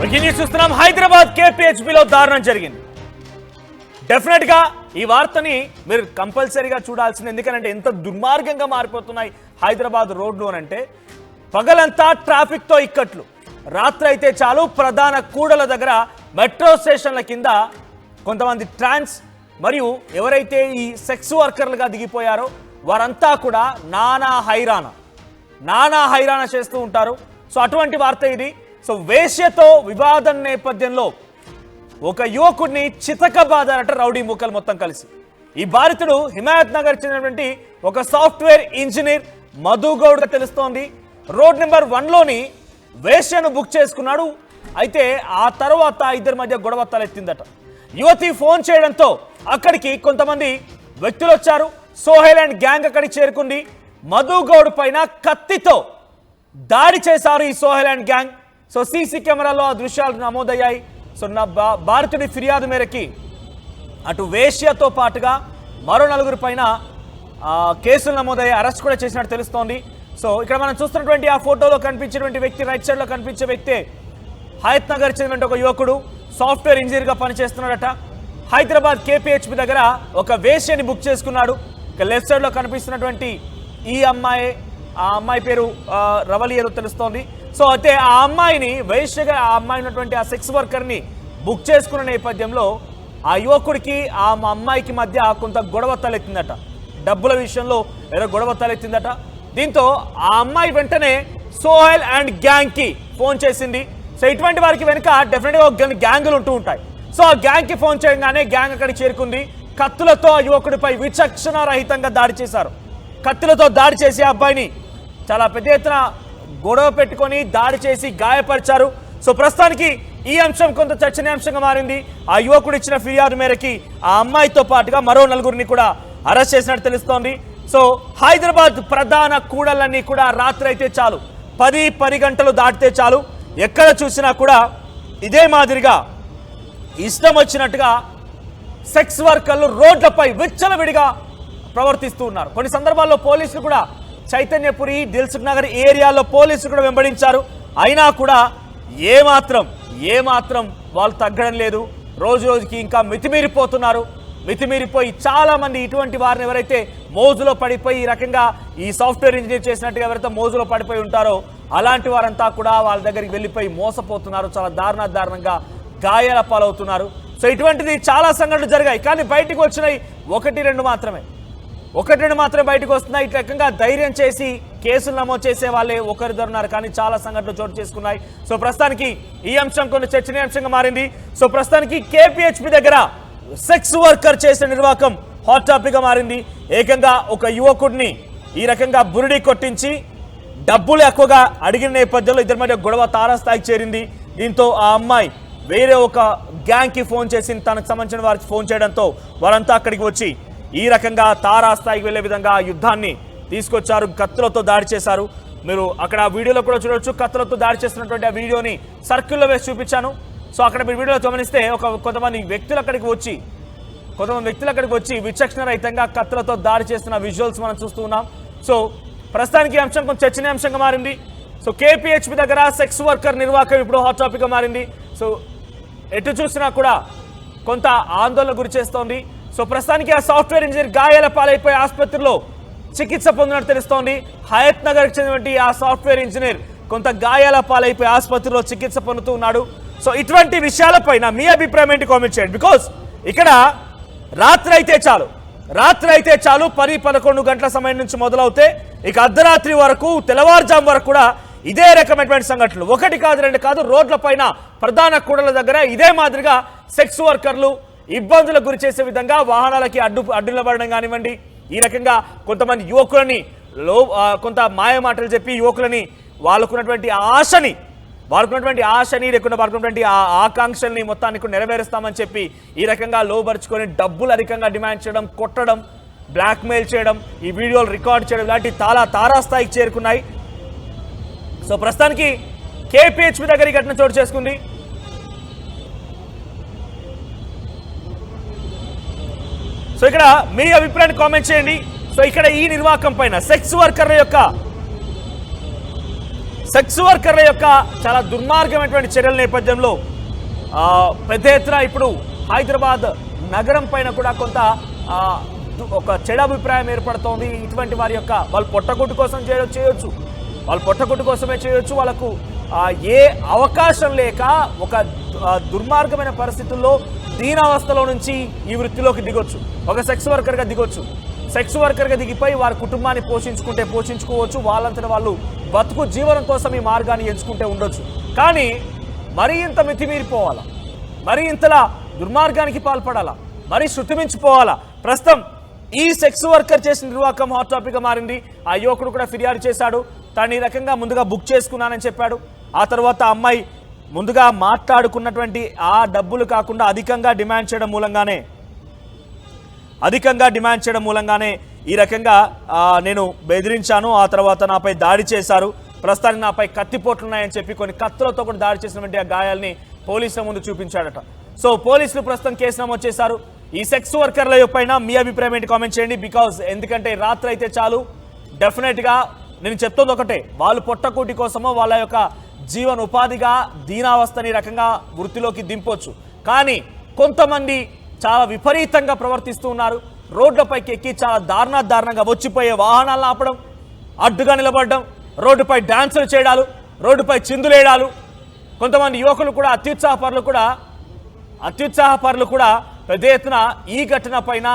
చూస్తున్నాం హైదరాబాద్ కేపీహెచ్బీలో దారుణం జరిగింది. డెఫినెట్ గా ఈ వార్తని మీరు కంపల్సరీగా చూడాల్సింది. ఎందుకంటే ఎంత దుర్మార్గంగా మారిపోతున్నాయి హైదరాబాద్ రోడ్లు అనంటే పగలంతా ట్రాఫిక్ తో ఇక్కట్లు, రాత్రి అయితే చాలు ప్రధాన కూడల దగ్గర మెట్రో స్టేషన్ల కింద కొంతమంది ట్రాన్స్ మరియు ఎవరైతే ఈ సెక్స్ వర్కర్లుగా దిగిపోయారో వారంతా కూడా నానా హైరాణ చేస్తూ ఉంటారు. సో అటువంటి వార్త ఇది. సో వేశ్యతో వివాదం నేపథ్యంలో ఒక యువకుడిని చితకబాదారట రౌడీ మూకలు మొత్తం కలిసి. ఈ బాధితుడు హిమాయత్ నగర్ చెందినటువంటి ఒక సాఫ్ట్వేర్ ఇంజనీర్ మధుగౌడ్ గా తెలుస్తోంది. రోడ్ నెంబర్ 1లోని వేశ్యను బుక్ చేసుకున్నాడు. అయితే ఆ తర్వాత ఇద్దరి మధ్య గొడవ తలెత్తిందట. యువతి ఫోన్ చేయడంతో అక్కడికి కొంతమంది వ్యక్తులు వచ్చారు. సోహెల్ అండ్ గ్యాంగ్ అక్కడికి చేరుకుంది. మధుగౌడ్ పైన కత్తితో దాడి చేశారు ఈ Sohail and gang. So CC కెమెరాలో ఆ దృశ్యాలు నమోదయ్యాయి. సో బాధితుడి ఫిర్యాదు మేరకి అటు వేశ్యతో పాటుగా మరో 4 పైన కేసులు నమోదయ్యాయి, అరెస్ట్ కూడా చేసినట్టు తెలుస్తోంది. సో ఇక్కడ మనం చూస్తున్నటువంటి ఆ ఫోటోలో కనిపించినటువంటి వ్యక్తి, రైట్ సైడ్ లో కనిపించే వ్యక్తి హయత్ నగర్ చెందినటువంటి ఒక యువకుడు సాఫ్ట్వేర్ ఇంజనీర్ గా పనిచేస్తున్నాడట. హైదరాబాద్ కేపీహెచ్బీ దగ్గర ఒక వేశ్యని బుక్ చేసుకున్నాడు. ఇక లెఫ్ట్ సైడ్ లో కనిపిస్తున్నటువంటి ఈ అమ్మాయి, ఆ అమ్మాయి పేరు రవలి ఏదో తెలుస్తోంది. సో అయితే ఆ అమ్మాయిని వేశ్యగా, ఆ అమ్మాయి ఉన్నటువంటి ఆ సెక్స్ వర్కర్ని బుక్ చేసుకున్న నేపథ్యంలో ఆ యువకుడికి ఆ అమ్మాయికి మధ్య కొంత గొడవ తలెత్తిందట. డబ్బుల విషయంలో ఏదో గొడవ తలెత్తిందట. దీంతో ఆ అమ్మాయి వెంటనే సోహెల్ అండ్ గ్యాంగ్ కి ఫోన్ చేసింది. సో ఇటువంటి వారికి వెనుక డెఫినెట్గా ఒక గ్యాంగులు ఉంటూ ఉంటాయి. సో ఆ గ్యాంగ్ కి ఫోన్ చేయగానే గ్యాంగ్ అక్కడికి చేరుకుంది. కత్తులతో ఆ యువకుడిపై విచక్షణ రహితంగా దాడి చేశారు. కత్తులతో దాడి చేసి ఆ అబ్బాయిని చాలా పెద్ద ఎత్తున గొడవ పెట్టుకొని దాడి చేసి గాయపరిచారు. సో ప్రస్తుతానికి ఈ అంశం కొంత చర్చనీయాంశంగా మారింది. ఆ యువకుడు ఇచ్చిన ఫిర్యాదు మేరకి ఆ అమ్మాయితో పాటుగా మరో 4 కూడా అరెస్ట్ చేసినట్టు తెలుస్తోంది. సో హైదరాబాద్ ప్రధాన కూడలన్నీ కూడా రాత్రి అయితే చాలు 10 గంటలు దాటితే చాలు ఎక్కడ చూసినా కూడా ఇదే మాదిరిగా ఇష్టం వచ్చినట్టుగా సెక్స్ వర్కర్లు రోడ్లపై విచ్చలవిడిగా ప్రవర్తిస్తూ ఉన్నారు. కొన్ని సందర్భాల్లో పోలీసులు కూడా చైతన్యపురి, దిల్సుఖ్ నగర్ ఏరియాలో పోలీసులు కూడా వెంబడించారు. అయినా కూడా ఏమాత్రం వాళ్ళు తగ్గడం లేదు. రోజు రోజుకి ఇంకా మితిమీరిపోతున్నారు. మితిమీరిపోయి చాలా మంది ఇటువంటి వారిని ఎవరైతే మోజులో పడిపోయి ఈ రకంగా ఈ సాఫ్ట్వేర్ ఇంజనీర్ చేసినట్టుగా ఎవరైతే మోజులో పడిపోయి ఉంటారో అలాంటి వారంతా కూడా వాళ్ళ దగ్గరికి వెళ్ళిపోయి మోసపోతున్నారు. చాలా దారుణంగా గాయాల పాలవుతున్నారు. సో ఇటువంటిది చాలా సంఘటనలు జరిగాయి. కానీ బయటకు వచ్చినాయి 1-2 మాత్రమే. 1-2 మాత్రమే బయటకు వస్తున్నాయి. ఇట్లా రకంగా ధైర్యం చేసి కేసులు నమోదు చేసే వాళ్ళే ఒకరిద్దరున్నారు. కానీ చాలా సంఘటనలు చోటు చేసుకున్నాయి. సో ప్రస్తుతానికి ఈ అంశం కొన్ని చర్చనీయాంశంగా మారింది. సో ప్రస్తుతానికి కేపీహెచ్బీ దగ్గర సెక్స్ వర్కర్ చేసిన నిర్వాకం హాట్ టాపిక్ గా మారింది. ఏకంగా ఒక యువకుడిని ఈ రకంగా బురిడి కొట్టించి డబ్బులు ఎక్కువగా అడిగిన నేపథ్యంలో ఇద్దరి మధ్య గొడవ తారాస్థాయికి చేరింది. దీంతో ఆ అమ్మాయి వేరే ఒక గ్యాంగ్ కి ఫోన్ చేసి తనకు సంబంధించిన వారికి ఫోన్ చేయడంతో వారంతా అక్కడికి వచ్చి ఈ రకంగా తారాస్థాయికి వెళ్లే విధంగా యుద్ధాన్ని తీసుకొచ్చారు. కత్తులతో దాడి చేశారు. మీరు అక్కడ వీడియోలో కూడా చూడవచ్చు. కత్తులతో దాడి చేస్తున్నటువంటి ఆ వీడియోని సర్కిల్లో వేసి చూపించాను. సో అక్కడ మీరు వీడియోలో గమనిస్తే కొంతమంది వ్యక్తులు అక్కడికి వచ్చి విచక్షణ రహితంగా కత్తులతో దాడి చేస్తున్న విజువల్స్ మనం చూస్తూ ఉన్నాం. సో ప్రస్తుతానికి ఈ అంశం కొంచెం చర్చనీయాంశంగా మారింది. సో కేపీహెచ్బీ దగ్గర సెక్స్ వర్కర్ నిర్వాకం ఇప్పుడు హాట్ టాపిక్ గా మారింది. సో ఎటు చూసినా కూడా కొంత ఆందోళన గురి చేస్తోంది. సో ప్రస్తుతానికి ఆ సాఫ్ట్వేర్ ఇంజనీర్ గాయాల పాలైపోయి ఆసుపత్రిలో చికిత్స పొందినట్టు తెలుస్తోంది. హయత్ నగర్కి చెందినటువంటి ఆ సాఫ్ట్వేర్ ఇంజనీర్ కొంత గాయాల పాలైపోయి ఆసుపత్రిలో చికిత్స పొందుతూ ఉన్నాడు. సో ఇటువంటి విషయాలపైన మీ అభిప్రాయం ఏంటి కామెంట్ చేయండి. బికాస్ ఇక్కడ రాత్రి అయితే చాలు 10-11 గంటల సమయం నుంచి మొదలవుతే ఇక అర్ధరాత్రి వరకు, తెల్లవారుజాము వరకు కూడా ఇదే రకమైనటువంటి సంఘటనలు 1 కాదు 2 కాదు రోడ్లపైన ప్రధాన కూడల దగ్గర ఇదే మాదిరిగా సెక్స్ వర్కర్లు ఇబ్బందులకు గురి చేసే విధంగా వాహనాలకి అడ్డు నిలబడడం కానివ్వండి, ఈ రకంగా కొంతమంది యువకులని కొంత మాయ మాటలు చెప్పి యువకులని వాళ్ళకున్నటువంటి ఆశని లేకుండా వాళ్ళకున్నటువంటి ఆ ఆకాంక్షల్ని మొత్తానికి నెరవేరుస్తామని చెప్పి ఈ రకంగా లోబరుచుకొని డబ్బులు అధికంగా డిమాండ్ చేయడం, కొట్టడం, బ్లాక్మెయిల్ చేయడం, ఈ వీడియోలు రికార్డ్ చేయడం ఇలాంటి తారాస్థాయికి చేరుకున్నాయి. సో ప్రస్తుతానికి కేపీహెచ్బీ దగ్గర ఈ ఘటన చోటు చేసుకుంది. సో ఇక్కడ మీ అభిప్రాయాన్ని కామెంట్ చేయండి. సో ఇక్కడ ఈ నిర్వాకం పైన సెక్స్ వర్కర్ల యొక్క సెక్స్ వర్కర్ల యొక్క చాలా దుర్మార్గమైనటువంటి చర్యల నేపథ్యంలో పెద్ద ఎత్తున ఇప్పుడు హైదరాబాద్ నగరం పైన కూడా కొంత ఒక చెడు అభిప్రాయం ఏర్పడుతోంది. ఇటువంటి వారి యొక్క వాళ్ళు పొట్టగుడ్డు కోసం చేయొచ్చు, వాళ్ళు పొట్టగుడ్డు కోసమే చేయొచ్చు, వాళ్ళకు ఏ అవకాశం లేక ఒక దుర్మార్గమైన పరిస్థితుల్లో దీనావస్థలో నుంచి ఈ వృత్తిలోకి దిగొచ్చు, ఒక సెక్స్ వర్కర్గా దిగొచ్చు. సెక్స్ వర్కర్గా దిగిపోయి వారి కుటుంబాన్ని పోషించుకోవచ్చు, వాళ్ళంతటా వాళ్ళు బతుకు జీవనం కోసం ఈ మార్గాన్ని ఎంచుకుంటే ఉండొచ్చు. కానీ మరీ ఇంత మితిమీరిపోవాలా, మరీ ఇంతలా దుర్మార్గానికి పాల్పడాలా, మరీ శృతిమించిపోవాలా? ప్రస్తుతం ఈ సెక్స్ వర్కర్ చేసిన నిర్వాకం హాట్ టాపిక్గా మారింది. ఆ యువకుడు కూడా ఫిర్యాదు చేశాడు, తాను ఈ రకంగా ముందుగా బుక్ చేసుకున్నానని చెప్పాడు. ఆ తర్వాత అమ్మాయి ముందుగా మాట్లాడుకున్నటువంటి ఆ డబ్బులు కాకుండా అధికంగా డిమాండ్ చేయడం మూలంగానే ఈ రకంగా నేను బెదిరించాను, ఆ తర్వాత నాపై దాడి చేశారు, ప్రస్తుతానికి నాపై కత్తిపోట్లున్నాయని చెప్పి కొన్ని కత్తులతో కూడా దాడి చేసినటువంటి ఆ గాయాల్ని పోలీసుల ముందు చూపించాడట. సో పోలీసులు ప్రస్తుతం కేసు నమోదు చేశారు. ఈ సెక్స్ వర్కర్ల పైన మీ అభిప్రాయం ఏంటి కామెంట్ చేయండి. ఎందుకంటే రాత్రి అయితే చాలు, డెఫినెట్గా నేను చెప్తుంది ఒకటే, వాళ్ళు పొట్టకూటి కోసమో వాళ్ళ యొక్క జీవన ఉపాధిగా దీనావస్థని రకంగా వృత్తిలోకి దింపొచ్చు. కానీ కొంతమంది చాలా విపరీతంగా ప్రవర్తిస్తూ ఉన్నారు. రోడ్లపైకి ఎక్కి చాలా దారుణంగా వచ్చిపోయే వాహనాలను ఆపడం, అడ్డుగా నిలబడడం, రోడ్డుపై డాన్సులు చేయడాలు, రోడ్డుపై చిందులేయడాలు. కొంతమంది యువకులు కూడా అత్యుత్సాహపరులు కూడా పెద్ద ఎత్తున ఈ ఘటన పైన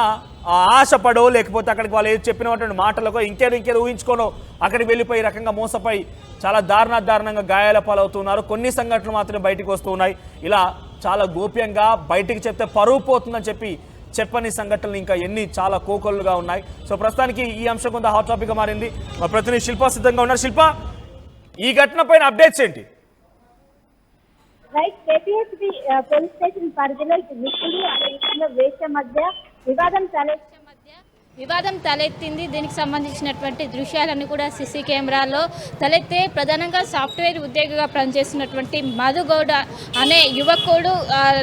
ఆశపడో లేకపోతే అక్కడికి వాళ్ళు ఏది చెప్పినటువంటి మాటలకో ఇంకేదో ఊహించుకోనో అక్కడికి వెళ్ళిపోయి రకంగా మోసపై చాలా దారుణంగా గాయాల పాలవుతున్నారు. కొన్ని సంఘటనలు మాత్రమే బయటకు వస్తూ ఉన్నాయి. ఇలా చాలా గోప్యంగా బయటికి చెప్తే పరువు పోతుందని చెప్పని సంఘటనలు ఇంకా ఎన్ని చాలా కోకొల్లుగా ఉన్నాయి. సో ప్రస్తుతానికి ఈ అంశం కొంత హాట్ టాపిక్గా మారింది. మా ప్రతినిధి శిల్ప సిద్ధంగా ఉన్నారు. శిల్ప, ఈ ఘటన పైన అప్డేట్స్ ఏంటి? రైట్, కేపీహెచ్బి పోలీస్ స్టేషన్ పరిధిలో నిప్పులు అనే వేష మధ్య వివాదం తలెత్తింది. దీనికి సంబంధించినటువంటి దృశ్యాలన్నీ కూడా సీసీ కెమెరాలో తలెత్తే ప్రధానంగా సాఫ్ట్వేర్ ఉద్యోగిగా పనిచేస్తున్నటువంటి మధుగౌడ అనే యువకుడు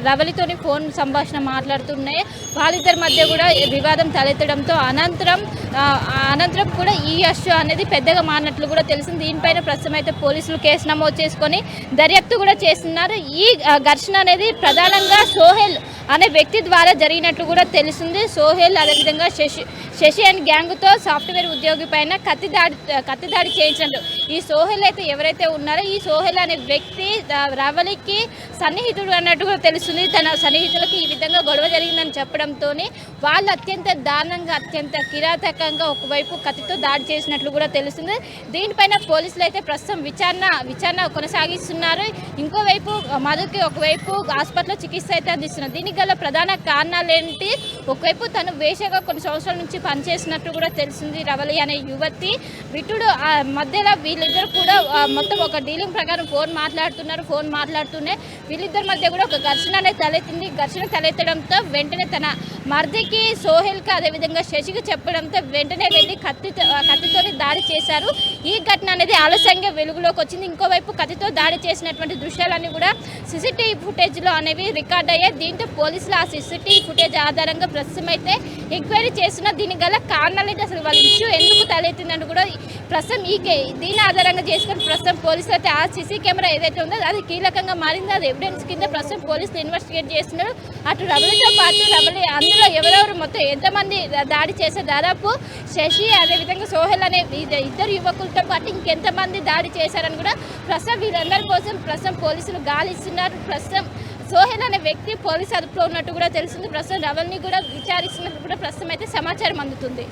రవలితోని ఫోన్ సంభాషణ మాట్లాడుతున్నాయి. వాళ్ళిద్దరి మధ్య కూడా వివాదం తలెత్తడంతో అనంతరం కూడా ఈ ఇష్యూ అనేది పెద్దగా మారినట్లు కూడా తెలిసింది. దీనిపైన ప్రస్తుతం అయితే పోలీసులు కేసు నమోదు చేసుకొని దర్యాప్తు కూడా చేస్తున్నారు. ఈ ఘర్షణ అనేది ప్రధానంగా సోహెల్ అనే వ్యక్తి ద్వారా జరిగినట్లు కూడా తెలిసింది. సోహెల్ అదేవిధంగా శశి అండ్ గ్యాంగ్తో సాఫ్ట్వేర్ ఉద్యోగి పైన కత్తిదాడి చేయించినట్టు. ఈ సోహెల్ అయితే ఎవరైతే ఉన్నారో ఈ సోహెల్ అనే వ్యక్తి రవలికి సన్నిహితుడు అన్నట్టు కూడా తెలుస్తుంది. తన సన్నిహితులకి ఈ విధంగా గొడవ జరిగిందని చెప్పడంతో వాళ్ళు అత్యంత దారుణంగా అత్యంత కిరాతకంగా ఒకవైపు కత్తితో దాడి చేసినట్లు కూడా తెలుస్తుంది. దీనిపైన పోలీసులు అయితే ప్రస్తుతం విచారణ కొనసాగిస్తున్నారు. ఇంకోవైపు మధుకి ఒకవైపు ఆసుపత్రిలో చికిత్స అయితే అందిస్తున్నారు. దీనికి గల ప్రధాన కారణాలు ఏంటి? ఒకవైపు తను వేషగా కొన్ని సంవత్సరాల నుంచి పనిచేసినట్టు కూడా తెలిసింది. రవలి అనే యువతి విటుడు మధ్యలో వీళ్ళిద్దరు కూడా మొత్తం ఒక డీలింగ్ ప్రకారం ఫోన్ మాట్లాడుతూనే వీళ్ళిద్దరి మధ్య కూడా ఒక ఘర్షణ అనేది తలెత్తింది. ఘర్షణ తలెత్తడంతో వెంటనే తన మర్దికి సోహెల్కి అదేవిధంగా శశికి చెప్పడంతో వెంటనే వెళ్ళి కత్తితోని దాడి చేశారు. ఈ ఘటన అనేది ఆలస్యంగా వెలుగులోకి వచ్చింది. ఇంకోవైపు కత్తితో దాడి చేసినటువంటి దృశ్యాలన్నీ కూడా సీసీటీవీ ఫుటేజ్లో అనేవి రికార్డ్ అయ్యాయి. దీంతో పోలీసులు ఆ సీసీటీవీ ఫుటేజ్ ఆధారంగా ప్రస్తుతం అయితే ఎంక్వైరీ చేస్తున్న దీనికి గల కారణాలు అయితే అసలు వాళ్ళ ఇష్యూ ఎందుకు తలెత్తిందని కూడా ప్రస్తుతం దీని ఆధారంగా చేసుకొని ప్రస్తుతం పోలీసులు అయితే ఆ సీసీ కెమెరా ఏదైతే ఉందో అది కీలకంగా మారింది. అది ఎవిడెన్స్ కింద ప్రస్తుతం పోలీసులు ఇన్వెస్టిగేట్ చేస్తున్నారు. అటు రవలితో పాటు రవలి అందులో ఎవరెవరు మొత్తం ఎంతమంది దాడి చేశారు, దాదాపు శశి అదేవిధంగా సోహెల్ అనే ఇద్దరు యువకులతో పాటు ఇంకెంతమంది దాడి చేశారని కూడా ప్రస్తుతం వీరందరి కోసం ప్రస్తుతం పోలీసులు గాలిస్తున్నారు. ప్రస్తుతం సోహెల్ అనే వ్యక్తి పోలీసు అదుపులో ఉన్నట్టు కూడా తెలిసింది. ప్రస్తుతం రవల్ని కూడా విచారిస్తున్నట్టు కూడా ప్రస్తుతం అయితే సమాచారం అందుతుంది.